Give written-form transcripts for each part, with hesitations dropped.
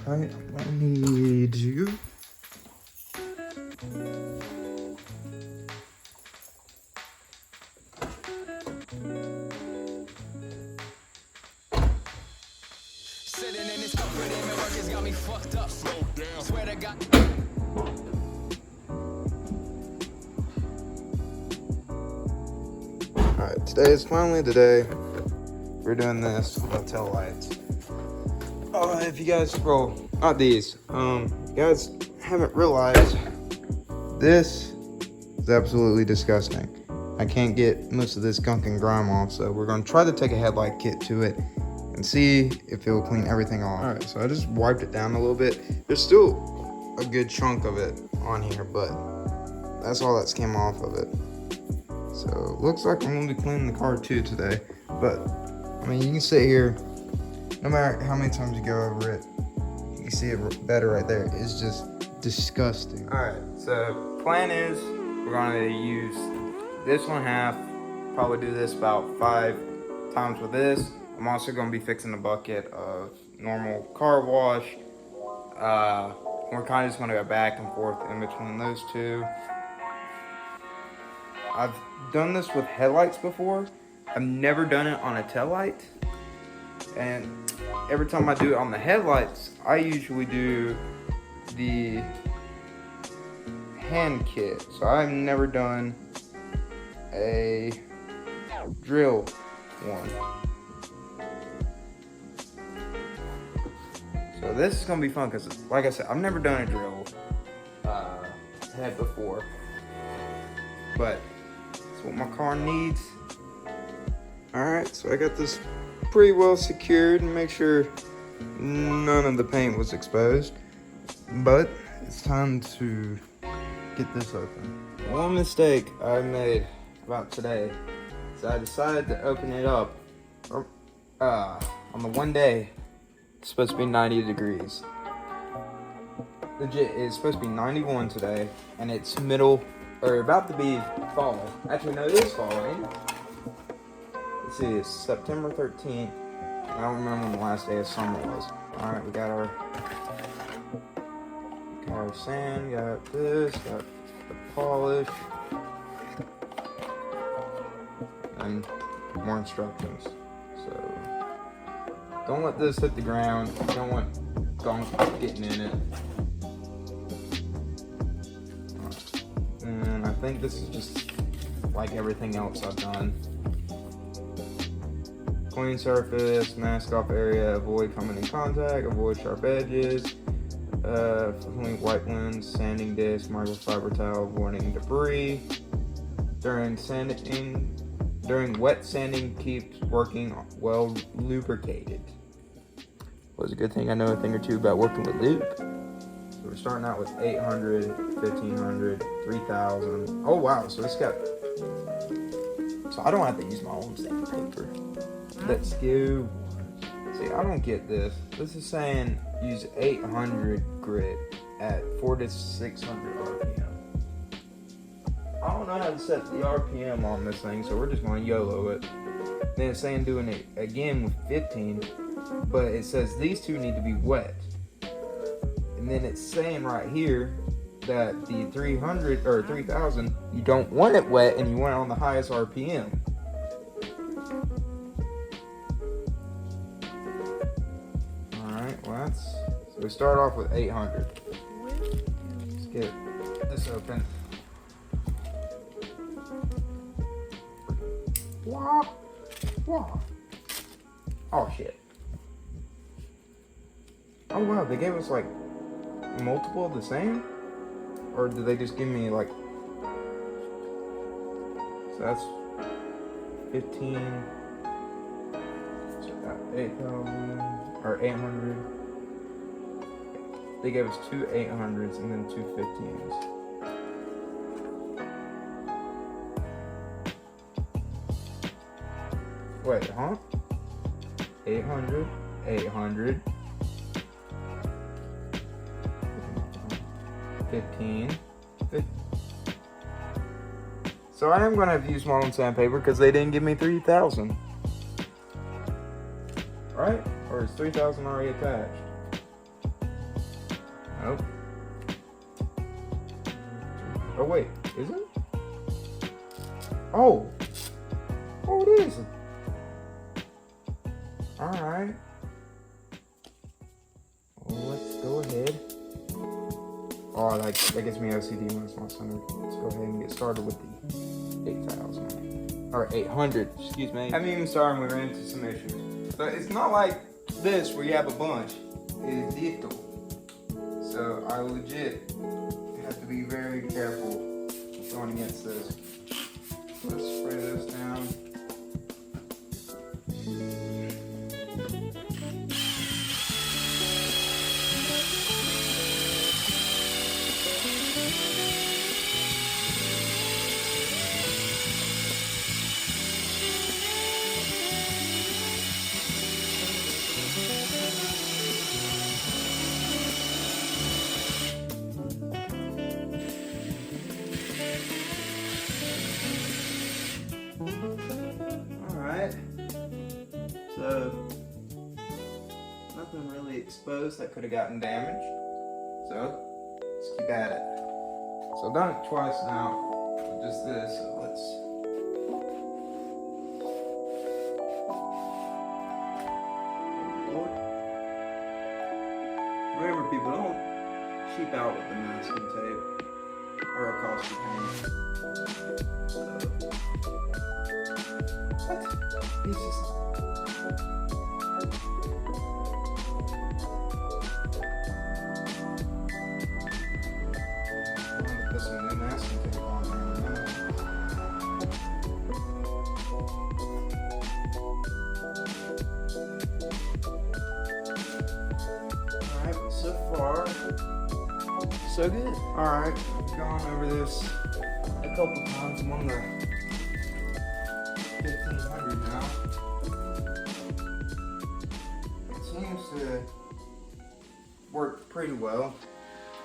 Alright, I need you. Sitting in this comfort in my work has got me fucked up. Slow down. Swear to God. Alright, today is finally the day we're doing this with tail lights. If you guys, well, not these, you guys haven't realized, this is absolutely disgusting. I can't get most of this gunk and grime off, so we're going to try to take a headlight kit to it and see if it will clean everything off. Alright, so I just wiped it down a little bit. There's still a good chunk of it on here, but that's all that's came off of it. So looks like I'm going to be cleaning the car too today, but I mean, you can sit here, no matter how many times you go over it, you can see it better right there. It's just disgusting. Alright, so plan is we're going to use this one half, probably do this about 5 times with this. I'm also going to be fixing a bucket of normal car wash. We're kind of just going to go back and forth in between those two. I've done this with headlights before. I've never done it on a tail light. And every time I do it on the headlights, I usually do the hand kit. So I've never done a drill one. So this is gonna be fun because, like I said, I've never done a drill head before, but it's what my car needs. All right, so I got this pretty well secured and make sure none of the paint was exposed, but it's time to get this open. One mistake I made about today is I decided to open it up on the one day it's supposed to be 90 degrees. Legit, it's supposed to be 91 today, and it's middle, or about to be fall. Actually, no, it is fall, ain't it? Let's see, it's September 13th. I don't remember when the last day of summer was. Alright, we got our sand, got this, got the polish, and more instructions. So, don't let this hit the ground. You don't want gunk getting in it. And I think this is just like everything else I've done. Clean surface, mask off area, avoid coming in contact, avoid sharp edges, clean white lens, sanding disc, microfiber towel, avoiding debris. During wet sanding, keep working well lubricated. Well, it's a good thing I know a thing or two about working with lube. So we're starting out with 800, 1500, 3000. Oh wow, so it's got, so I don't have to use my own sandpaper. Let's go. See, I don't get this. This is saying use 800 grit at 400 to 600 RPM. I don't know how to set the RPM on this thing, so we're just going to YOLO it. Then it's saying doing it again with 15, but it says these two need to be wet. And then it's saying right here that the 300 or 3000, you don't want it wet and you want it on the highest RPM. So we start off with 800. Let's get this open. Wah, wah. Oh shit. Oh wow, they gave us like multiple of the same? Or did they just give me like, so that's 15, so 8,000 or 800. They gave us 2 800s and then 2 15s. Wait, huh? 800, 800, 15, 50. So I am going to have to use my own sandpaper because they didn't give me 3000. Right? Or is 3000 already attached? Nope. Oh wait, is it? Oh. Oh, it is. All right. Well, let's go ahead. Oh, that gets me OCD when it's not centered. Let's go ahead and get started with the 8,000. Or 800, excuse me. I haven't even started when we ran into some issues. So it's not like this where you have a bunch. It is digital. So I legit have to be very careful going against this. Let's spray this down. So, nothing really exposed that could have gotten damaged. So, let's keep at it. So I've done it twice now with just this. So let's. Lord. Remember, people, don't cheap out with the masking tape or a cost you paint. What? He's just. Put some new masking tape on there. Alright, so far, so good. Alright, we've gone over this a couple times. I'm on the 1500 now. It seems to work pretty well.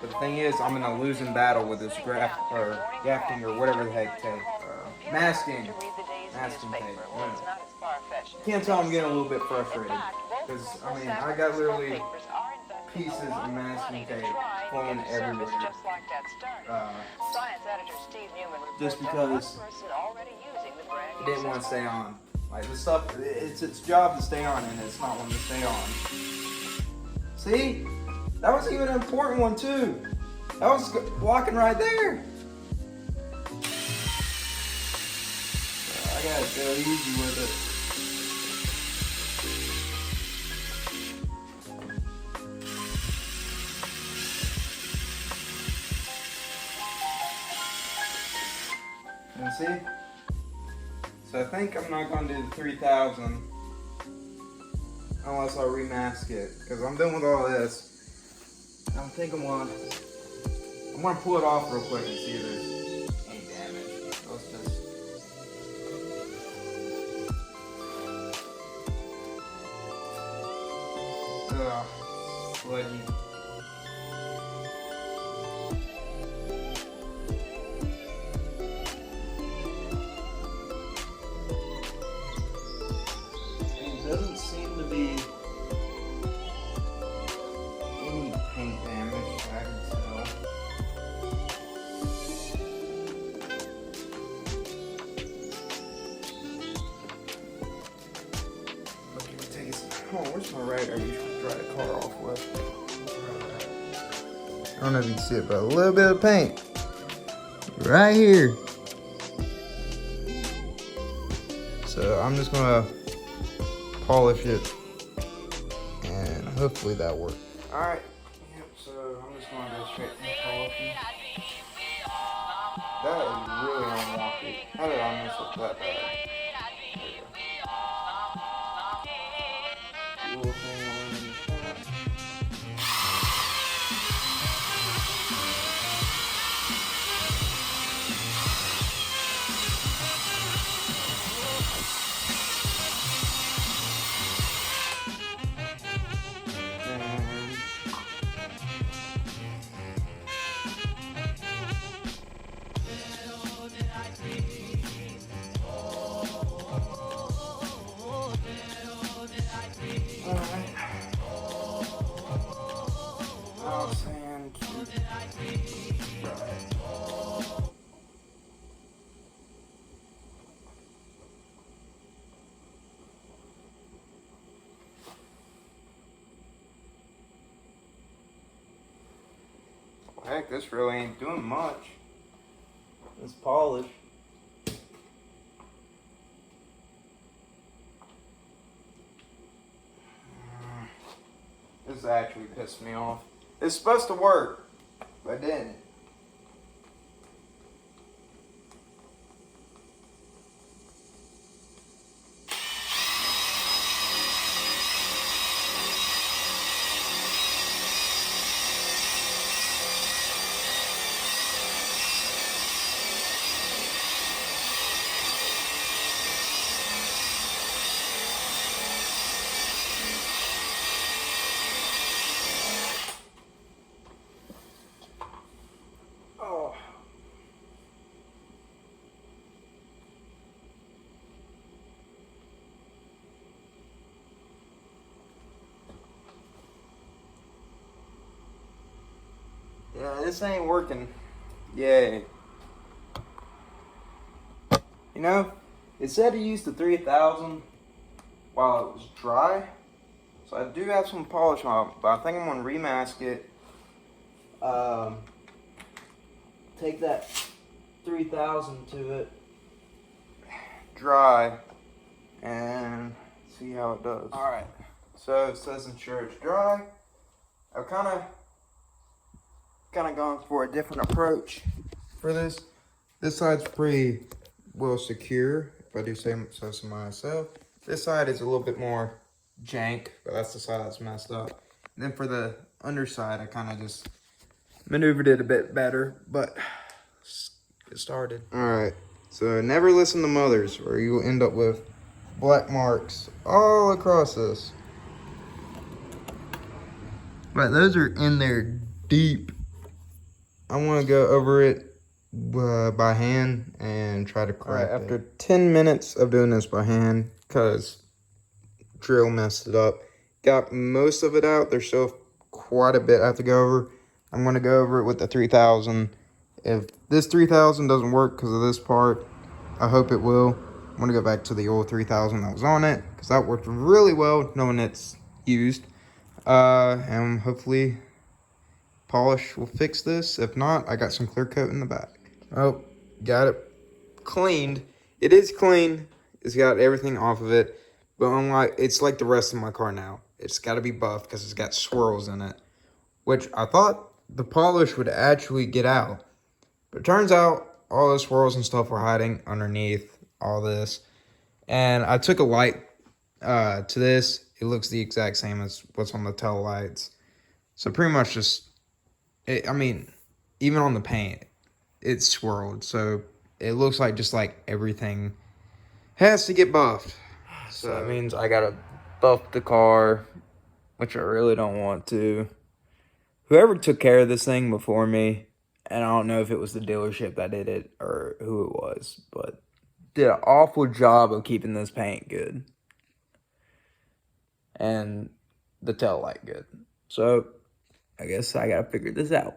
But the thing is, I'm in a losing battle with this grafting or whatever the heck tape. Masking tape. Can't tell I'm getting a little bit frustrated. Because, I mean, I got literally pieces of masking tape flying everywhere. Just because it didn't want to stay on. Like, this stuff, it's its job to stay on, and it's not wanting to stay on. See? That was even an important one too. That was walking right there. I gotta go easy with it. And see? So I think I'm not gonna do the 3,000 unless I remask it, because I'm done with all this. I think I'm gonna pull it off real quick and see if there's any damage. Let's just. Ugh, bloody. It doesn't seem to be any paint damage, I can tell. Okay, take it. Oh, where's my right? I usually dry the car off with. I don't know if you can see it, but a little bit of paint right here. So I'm just gonna polish it, and hopefully that works. All right. Yep. So I'm just gonna go straight from the polishing. That is really unlucky. How did I mess up that bad? Little thing on the front. Sand. Heck, this really ain't doing much. This polish. This actually pissed me off. It's supposed to work, but it didn't. Oh. Yeah, this ain't working. Yay. You know, it said to use the 3000 while it was dry. So I do have some polish on it, but I think I'm gonna remask it. Take that 3000 to it, dry, and see how it does. Alright, so it says ensure it's dry. I've kind of gone for a different approach for this. This side's pretty well secure, if I do say so myself. This side is a little bit more jank, but that's the side that's messed up. And then for the underside, I kind of just maneuvered it a bit better, but let's get started. Alright, so never listen to mothers or you will end up with black marks all across this. But those are in there deep. I want to go over it by hand and try to correct it. After 10 minutes of doing this by hand, because drill messed it up, got most of it out. There's still quite a bit I have to go over. I'm going to go over it with the 3000. If this 3000 doesn't work because of this part, I hope it will. I'm going to go back to the old 3000 that was on it, because that worked really well knowing it's used. And hopefully polish will fix this. If not, I got some clear coat in the back. Oh, got it cleaned. It is clean. It's got everything off of it. But unlike, it's like the rest of my car now. It's got to be buffed because it's got swirls in it, which I thought the polish would actually get out. But it turns out all the swirls and stuff were hiding underneath all this. And I took a light to this. It looks the exact same as what's on the tail lights. So pretty much just, I mean, even on the paint, it's swirled. So it looks like just like everything has to get buffed. So that means I gotta buff the car, which I really don't want to. Whoever took care of this thing before me, and I don't know if it was the dealership that did it or who it was, but did an awful job of keeping this paint good. And the tail light good. So I guess I gotta figure this out.